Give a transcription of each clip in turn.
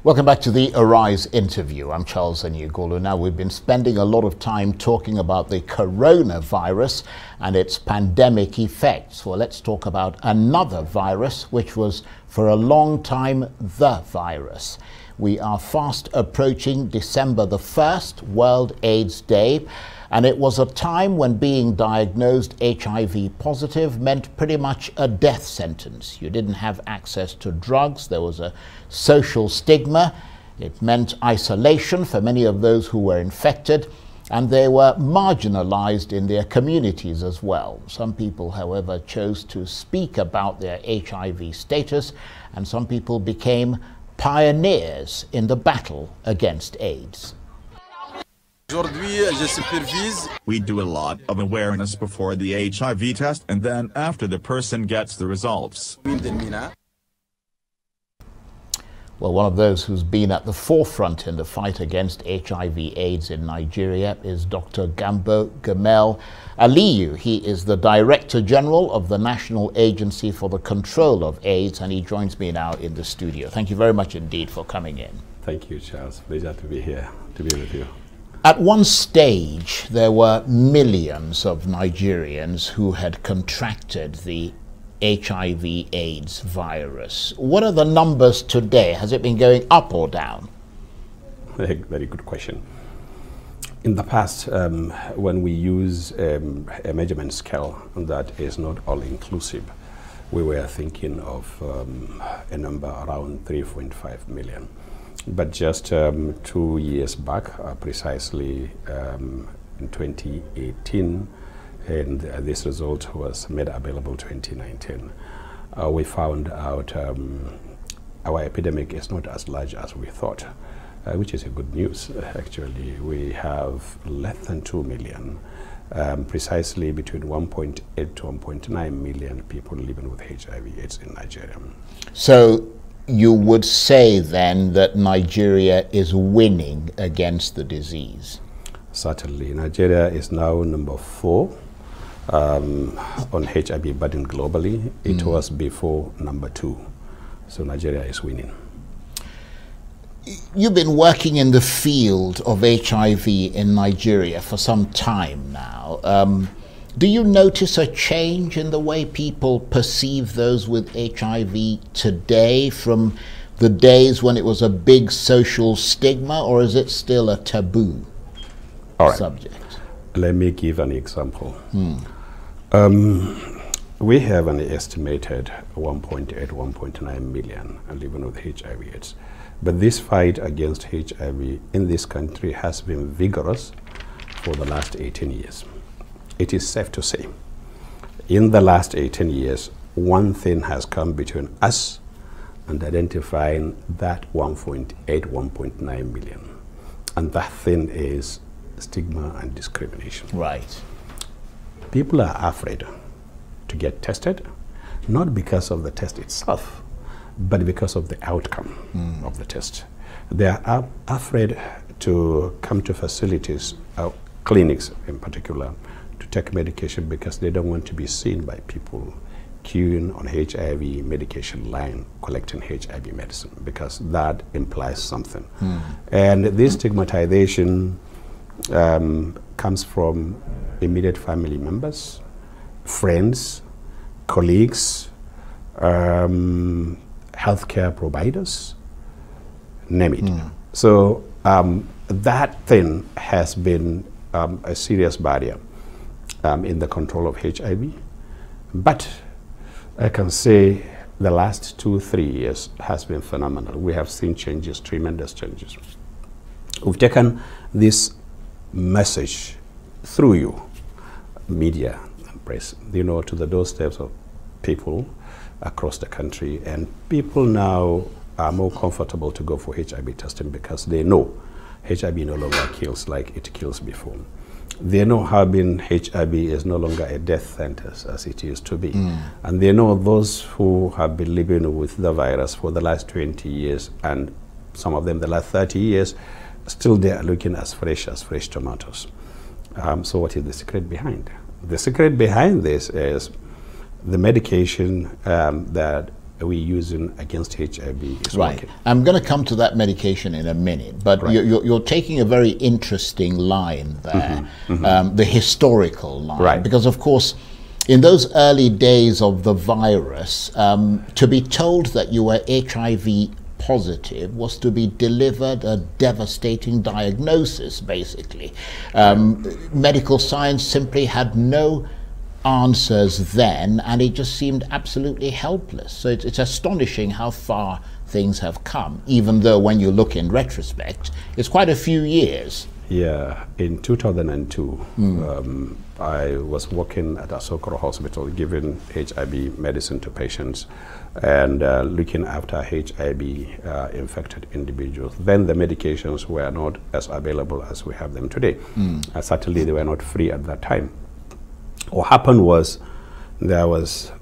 Welcome back to the Arise interview. I'm Charles Anyugolu. Now, we've been spending a lot of time talking about the coronavirus and its pandemic effects. Well, let's talk about another virus, which was for a long time the virus. We are fast approaching December the 1st, World AIDS Day, and it was a time when being diagnosed HIV positive meant pretty much a death sentence. You didn't have access to drugs, there was a social stigma, it meant isolation for many of those who were infected, and they were marginalized in their communities as well. Some people, however, chose to speak about their HIV status, and some people became pioneers in the battle against AIDS. We do a lot of awareness before the HIV test and then after the person gets the results. Well, one of those who's been at the forefront in the fight against HIV/AIDS in Nigeria is Dr. Gambo Gumel. Aliyu, he is the Director General of the National Agency for the Control of AIDS, and he joins me now in the studio. Thank you very much indeed for coming in. Thank you, Charles. Pleasure to be here, to be with you. At one stage, there were millions of Nigerians who had contracted the HIV/AIDS virus. What are the numbers today? Has it been going up or down? Very good question. In the past, when we use a measurement scale that is not all-inclusive, we were thinking of a number around 3.5 million. But just 2 years back, precisely in 2018, and this result was made available 2019, we found out our epidemic is not as large as we thought, which is a good news. Actually, we have less than 2 million, precisely between 1.8 to 1.9 million people living with HIV/AIDS in Nigeria. So you would say then that Nigeria is winning against the disease? Certainly. Nigeria is now number 4 on HIV burden globally. It was before number 2. So Nigeria is winning. You've been working in the field of HIV in Nigeria for some time now. Do you notice a change in the way people perceive those with HIV today from the days when it was a big social stigma, or is it still a taboo subject? Let me give an example. We have an estimated 1.8, 1.9 million living with HIV/AIDS. But this fight against HIV in this country has been vigorous for the last 18 years. It is safe to say, in the last 18 years, one thing has come between us and identifying that 1.8, 1.9 million. And that thing is stigma and discrimination. Right. People are afraid to get tested, not because of the test itself, but because of the outcome of the test. They are afraid to come to facilities, clinics in particular, to take medication because they don't want to be seen by people queuing on HIV medication line collecting HIV medicine, because that implies something. And this stigmatization comes from immediate family members, friends, colleagues, healthcare providers, name it. So that thing has been a serious barrier in the control of HIV. But I can say the last 2-3 years has been phenomenal. We have seen changes, tremendous changes. We've taken this message through you, media and press, to the doorsteps of people across the country, and people now are more comfortable to go for HIV testing because they know HIV no longer kills like it kills before. They know having HIV is no longer a death sentence as it used to be. And they know those who have been living with the virus for the last 20 years, and some of them the last 30 years, still they are looking as fresh tomatoes. So what is the secret behind? The secret behind this is the medication that we're using against HIV is right. working. I'm going to come to that medication in a minute, but Right. you're taking a very interesting line there, the historical line, Right. because of course, in those early days of the virus, to be told that you were HIV positive was to be delivered a devastating diagnosis, basically. Medical science simply had no answers then, and it just seemed absolutely helpless. So it's astonishing how far things have come, even though when you look in retrospect, it's quite a few years. Yeah, in 2002, I was working at a Asokoro hospital giving HIV medicine to patients and looking after HIV infected individuals. Then the medications were not as available as we have them today. Certainly they were not free at that time. What happened was there was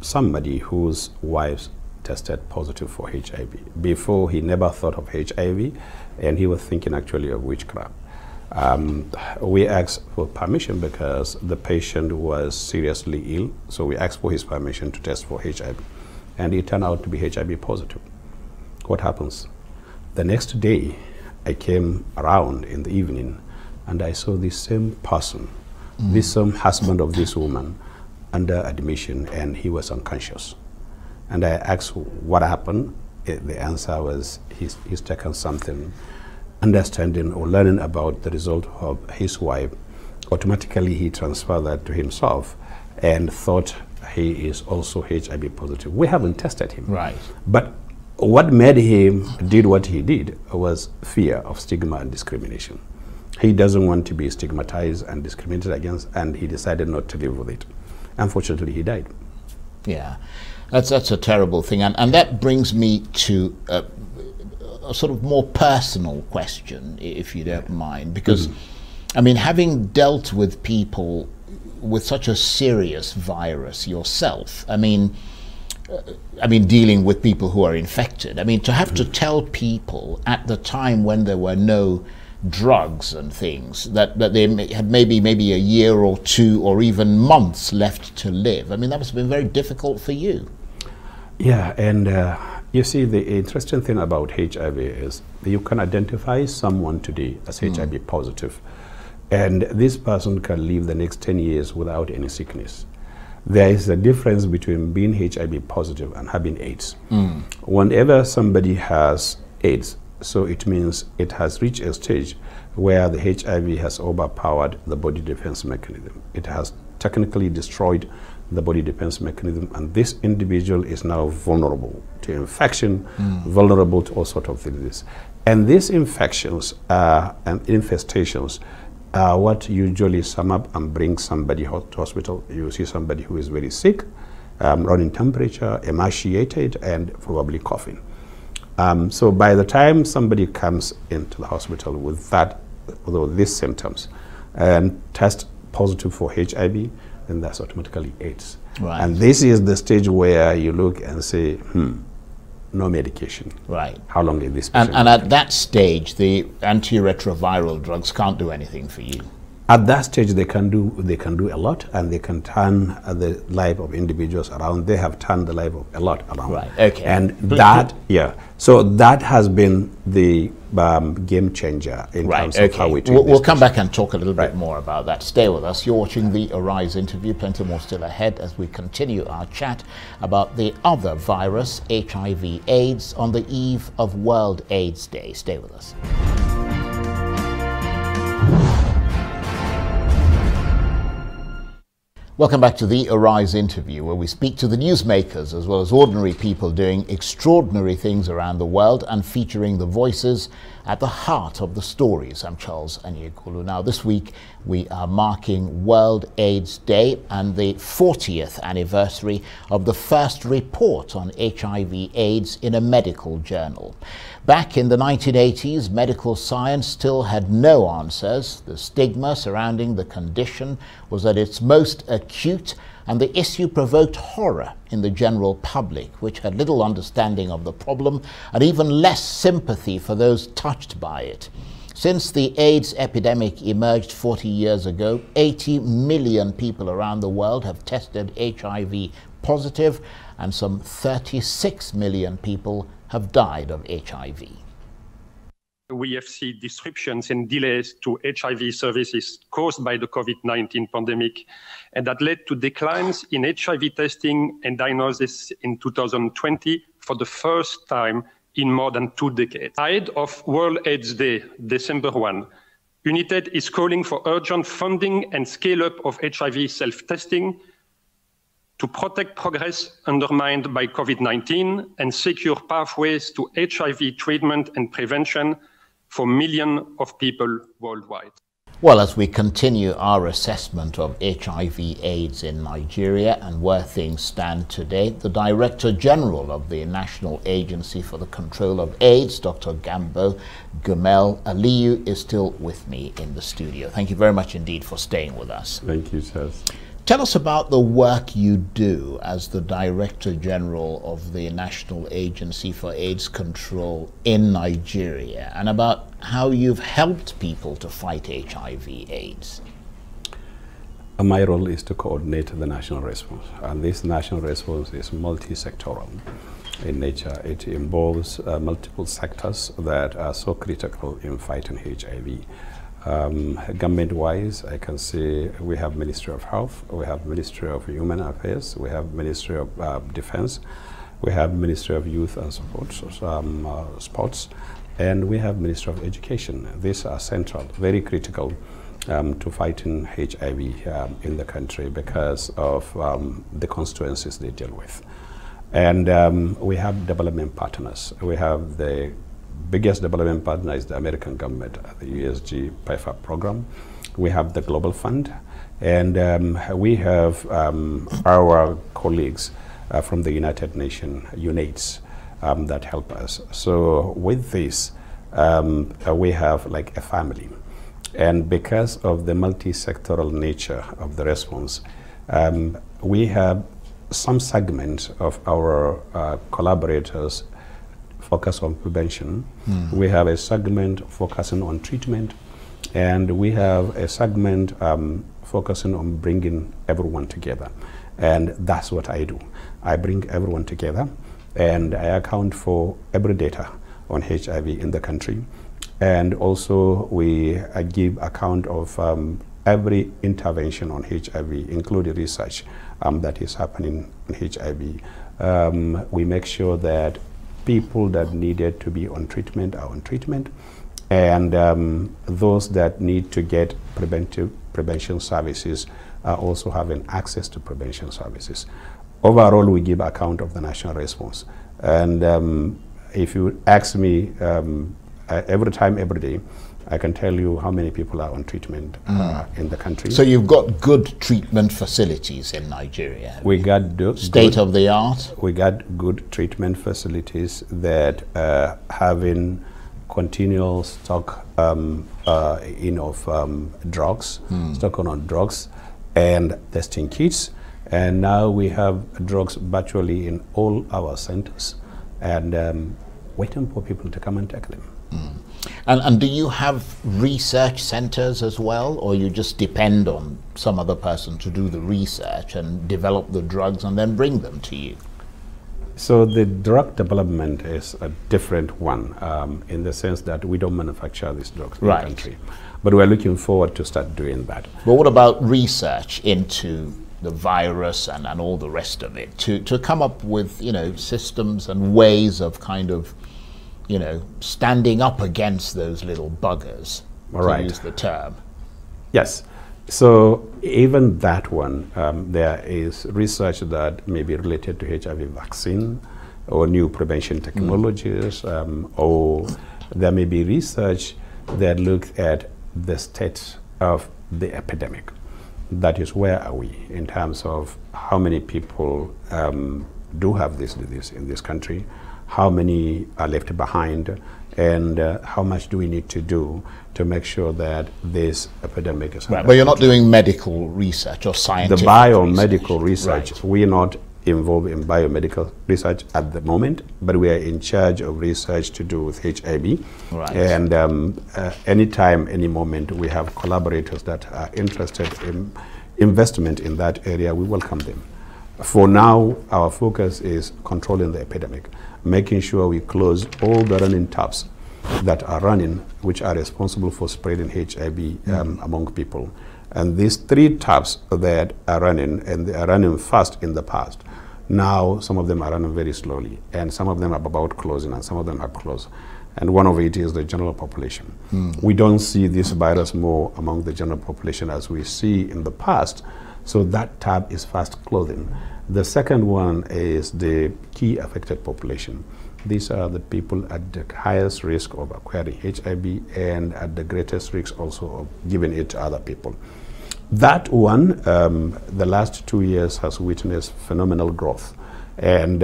somebody whose wife tested positive for HIV. Before, he never thought of HIV, and he was thinking actually of witchcraft. We asked for permission because the patient was seriously ill, so we asked for his permission to test for HIV, and it turned out to be HIV positive. What happens? The next day, I came around in the evening, and I saw this same person, this same husband of this woman, under admission, and he was unconscious. And I asked what happened. The answer was he's taken something. Understanding or learning about the result of his wife, automatically he transferred that to himself and thought he is also HIV positive. We haven't tested him. Right. But what made him did what he did was fear of stigma and discrimination. He doesn't want to be stigmatized and discriminated against, and he decided not to live with it. Unfortunately, he died. Yeah, that's a terrible thing. And that brings me to a sort of more personal question, if you don't mind, because I mean, having dealt with people with such a serious virus yourself, I mean dealing with people who are infected, I mean, to have to tell people at the time when there were no drugs and things that they had maybe a year or two or even months left to live, I mean, that must have been very difficult for you. Yeah, and you see, the interesting thing about HIV is that you can identify someone today as HIV positive, and this person can live the next 10 years without any sickness. There is a difference between being HIV positive and having AIDS. Whenever somebody has AIDS, so it means it has reached a stage where the HIV has overpowered the body defense mechanism. It has technically destroyed the body defense mechanism, and this individual is now vulnerable to infection, vulnerable to all sorts of things. And these infections and infestations are what usually sum up and bring somebody to hospital. You see somebody who is very sick, running temperature, emaciated, and probably coughing. So by the time somebody comes into the hospital with these symptoms and test positive for HIV, then that's automatically AIDS. Right. And this is the stage where you look and say, no medication. Right. How long is this? And at that stage, the antiretroviral drugs can't do anything for you. At that stage, they can do a lot, and they can turn the life of individuals around. They have turned the life of a lot around. Right. Okay. And so that has been the game changer in terms of how we treat We'll come back and talk a little bit more about that. Stay with us. You're watching the Arise interview. Plenty more still ahead as we continue our chat about the other virus, HIV/AIDS, on the eve of World AIDS Day. Stay with us. Welcome back to the Arise interview, where we speak to the newsmakers as well as ordinary people doing extraordinary things around the world and featuring the voices at the heart of the stories. I'm Charles Anyekulu. Now, this week we are marking World AIDS Day and the 40th anniversary of the first report on HIV/AIDS in a medical journal. Back in the 1980s, medical science still had no answers. The stigma surrounding the condition was at its most acute acute, and the issue provoked horror in the general public, which had little understanding of the problem and even less sympathy for those touched by it. Since the AIDS epidemic emerged 40 years ago, 80 million people around the world have tested HIV positive, and some 36 million people have died of HIV. We have seen disruptions and delays to HIV services caused by the COVID-19 pandemic, and that led to declines in HIV testing and diagnosis in 2020 for the first time in more than 2 decades. Ahead of World AIDS Day, December 1, UNITED is calling for urgent funding and scale-up of HIV self-testing to protect progress undermined by COVID-19 and secure pathways to HIV treatment and prevention for millions of people worldwide. Well, as we continue our assessment of HIV/AIDS in Nigeria and where things stand today, the Director General of the National Agency for the Control of AIDS, Dr. Gambo, Gumel, Aliyu, is still with me in the studio. Thank you very much indeed for staying with us. Thank you, sir. Tell us about the work you do as the Director General of the National Agency for AIDS Control in Nigeria, and about how you've helped people to fight HIV/AIDS. My role is to coordinate the national response, and this national response is multi-sectoral in nature. It involves multiple sectors that are so critical in fighting HIV. Government-wise, I can say we have Ministry of Health, we have Ministry of Human Affairs, we have Ministry of Defense, we have Ministry of Youth and Sports, and we have Ministry of Education. These are central, very critical to fighting HIV in the country because of the constituencies they deal with. And we have development partners. We have the biggest development partner is the American government, the USG PEFA program. We have the Global Fund, and we have our colleagues from the United Nations, UNAIDS, that help us. So with this, we have like a family. And because of the multi-sectoral nature of the response, we have some segment of our collaborators focus on prevention. We have a segment focusing on treatment, and we have a segment focusing on bringing everyone together. And that's what I do. I bring everyone together, and I account for every data on HIV in the country. And also we give account of every intervention on HIV, including research that is happening on HIV. We make sure that people that needed to be on treatment are on treatment, and those that need to get prevention services are also having access to prevention services. Overall, we give account of the national response. And if you ask me every time, every day, I can tell you how many people are on treatment in the country. So you've got good treatment facilities in Nigeria. We got state of the art. We got good treatment facilities that having continual stock of drugs, stock on drugs, and testing kits. And now we have drugs virtually in all our centers, and waiting for people to come and take them. And do you have research centers as well, or you just depend on some other person to do the research and develop the drugs and then bring them to you? So the drug development is a different one in the sense that we don't manufacture these drugs in the country. But we're looking forward to start doing that. But what about research into the virus and all the rest of it to come up with, you know, systems and ways of kind of, you know, standing up against those little buggers, to use the term? Yes. So even that one, there is research that may be related to HIV vaccine or new prevention technologies, or there may be research that looks at the state of the epidemic. That is, where are we in terms of how many people do have this disease in this country, how many are left behind, and how much do we need to do to make sure that this epidemic is right. But you're not doing medical research or scientific the biomedical research. Right. We're not involved in biomedical research at the moment, but we are in charge of research to do with HIV. Right. And anytime, any moment, we have collaborators that are interested in investment in that area, we welcome them. For now, our focus is controlling the epidemic, making sure we close all the running taps that are running, which are responsible for spreading HIV among people. And these 3 taps that are running, and they are running fast in the past, now some of them are running very slowly, and some of them are about closing, and some of them are closed. And one of it is the general population. We don't see this virus more among the general population as we see in the past, so that tab is fast closing. The second one is the key affected population. These are the people at the highest risk of acquiring HIV and at the greatest risk also of giving it to other people. That one, the last 2 years has witnessed phenomenal growth, and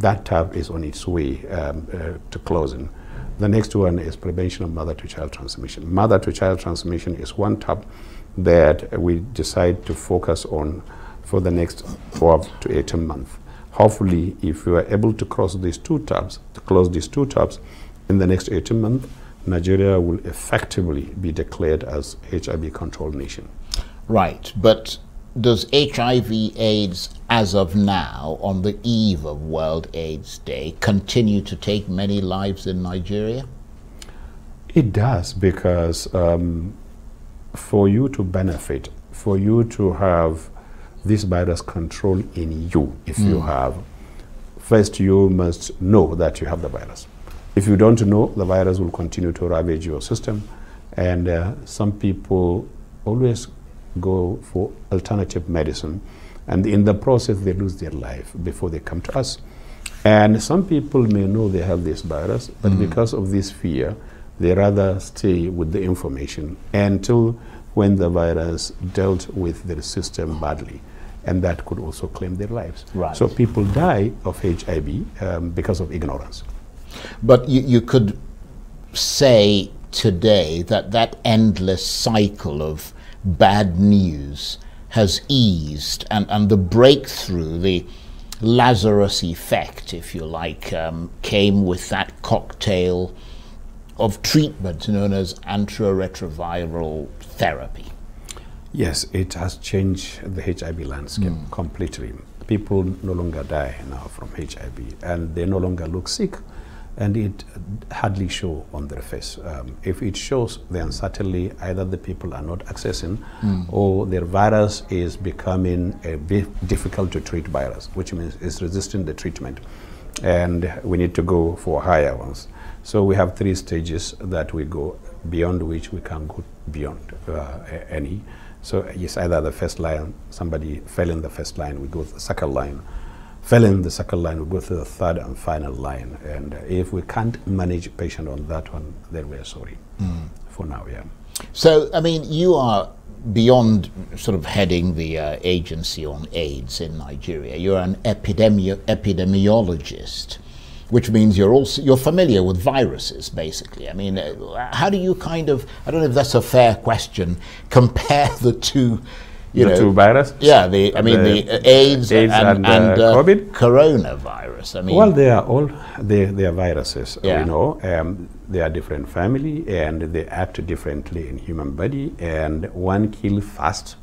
that tab is on its way to closing. The next one is prevention of mother-to-child transmission. Mother-to-child transmission is one tab that we decide to focus on for the next 12 to 18 months. Hopefully, if we are able to close these 2 tabs, in the next 18 months, Nigeria will effectively be declared as HIV-controlled nation. Right, but does HIV/AIDS, as of now, on the eve of World AIDS Day, continue to take many lives in Nigeria? It does, because for you to benefit, for you to have this virus control in you, if you have, first you must know that you have the virus. If you don't know, the virus will continue to ravage your system, and some people always go for alternative medicine, and in the process they lose their life before they come to us. And some people may know they have this virus, but because of this fear, they rather stay with the information until when the virus dealt with their system badly, and that could also claim their lives. Right. So people die of HIV because of ignorance. But you could say today that that endless cycle of bad news has eased, and the breakthrough, the Lazarus effect, if you like, came with that cocktail of treatment known as antiretroviral therapy. Yes, it has changed the HIV landscape completely. People no longer die now from HIV, and they no longer look sick, and it hardly shows on their face. If it shows, then certainly either the people are not accessing, or their virus is becoming a bit difficult to treat virus, which means it's resisting the treatment, and we need to go for higher ones. So we have 3 stages that we go, beyond which we can go beyond any. So it's either the first line, somebody fell in the first line, we go to the second line. Fell in the second line, we go to the third and final line. And if we can't manage a patient on that one, then we're sorry for now, yeah. So, I mean, you are beyond sort of heading the agency on AIDS in Nigeria. You're an epidemiologist, which means you're familiar with viruses, basically. I mean, how do you kind of, I don't know if that's a fair question, compare the two, the two viruses? Yeah, the AIDS and COVID? Coronavirus. I mean, well, they are all they are viruses. Yeah. We know they are different family, and they act differently in human body. And one kills fast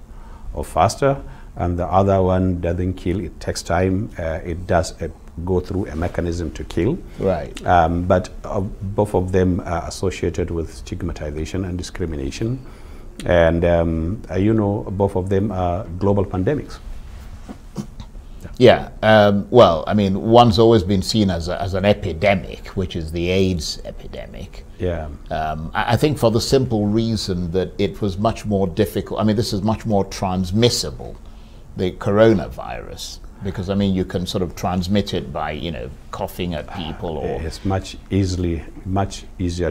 or faster, and the other one doesn't kill. It takes time. It does go through a mechanism to kill. Right. But both of them are associated with stigmatization and discrimination. And both of them are global pandemics. Yeah, well, I mean, one's always been seen as an epidemic, which is the AIDS epidemic. Yeah. I think for the simple reason that it was much more difficult. I mean, this is much more transmissible, the coronavirus, because, I mean, you can sort of transmit it by, coughing at people, or... It's much easier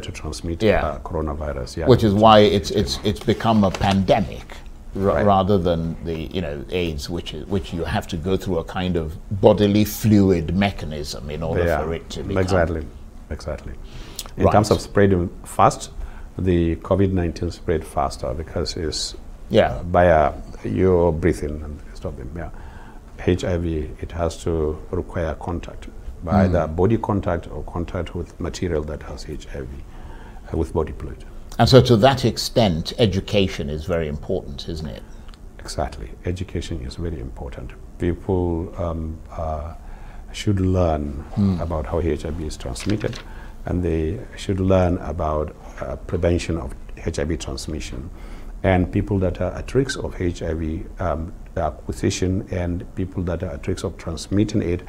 to transmit coronavirus. Yeah. Which is why it's become a pandemic. Right. Rather than the AIDS, which you have to go through a kind of bodily fluid mechanism in order for it to become. Exactly. In terms of spreading fast, the COVID-19 spread faster because it's by your breathing and stop them. Yeah. HIV, it has to require contact, by either body contact or contact with material that has HIV, with body fluid. And so to that extent, education is very important, isn't it? Exactly. Education is very important. People should learn about how HIV is transmitted, and they should learn about prevention of HIV transmission. And people that are at risk of HIV acquisition and people that are at risk of transmitting it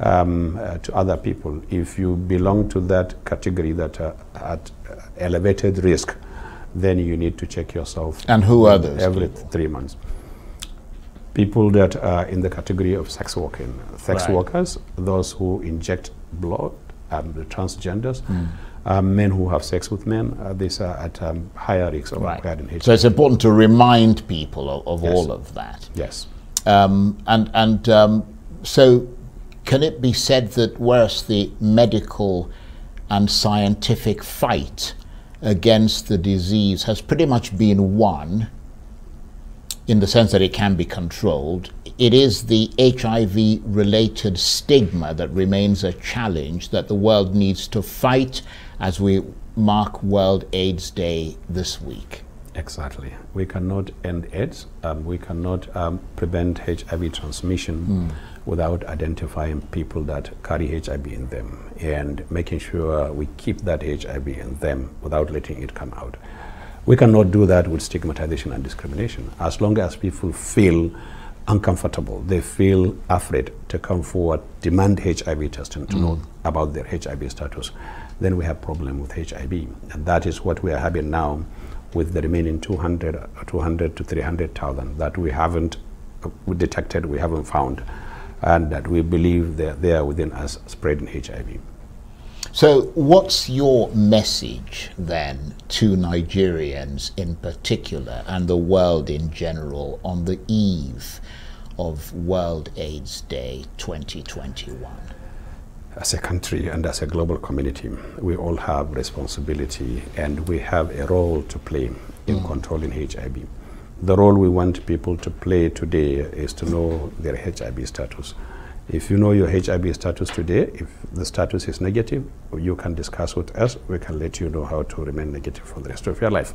to other people. If you belong to that category that are at elevated risk, then you need to check yourself. And who are those every people? 3 months. People that are in the category of sex working. Sex workers, those who inject blood, the transgenders, men who have sex with men, these are at higher risk of acquiring HIV. So it's important to remind people of all of that. Yes. So can it be said that whereas the medical and scientific fight against the disease has pretty much been won, in the sense that it can be controlled, it is the HIV-related stigma that remains a challenge that the world needs to fight as we mark World AIDS Day this week? Exactly. We cannot end AIDS. We cannot prevent HIV transmission without identifying people that carry HIV in them and making sure we keep that HIV in them without letting it come out. We cannot do that with stigmatization and discrimination. As long as people feel uncomfortable, they feel afraid to come forward, demand HIV testing to know about their HIV status, then we have problem with HIV. And that is what we are having now with the remaining 200 to 300,000 that we haven't detected, we haven't found, and that we believe they are within us spreading HIV. So what's your message then to Nigerians in particular and the world in general on the eve of World AIDS Day 2021? As a country and as a global community, we all have responsibility and we have a role to play in controlling HIV. The role we want people to play today is to know their HIV status. If you know your HIV status today, if the status is negative, you can discuss with us. We can let you know how to remain negative for the rest of your life.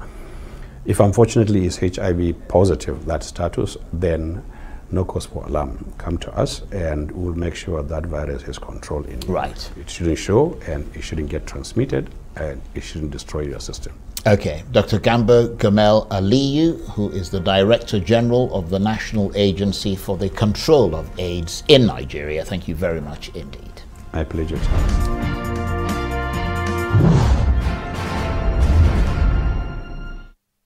If unfortunately it's HIV positive, that status, then no cause for alarm. Come to us and we'll make sure that virus is controlled in you. Right. It shouldn't show and it shouldn't get transmitted and it shouldn't destroy your system. Okay, Dr. Gambo Gumel Aliyu, who is the Director General of the National Agency for the Control of AIDS in Nigeria. Thank you very much indeed. My pleasure, Charles.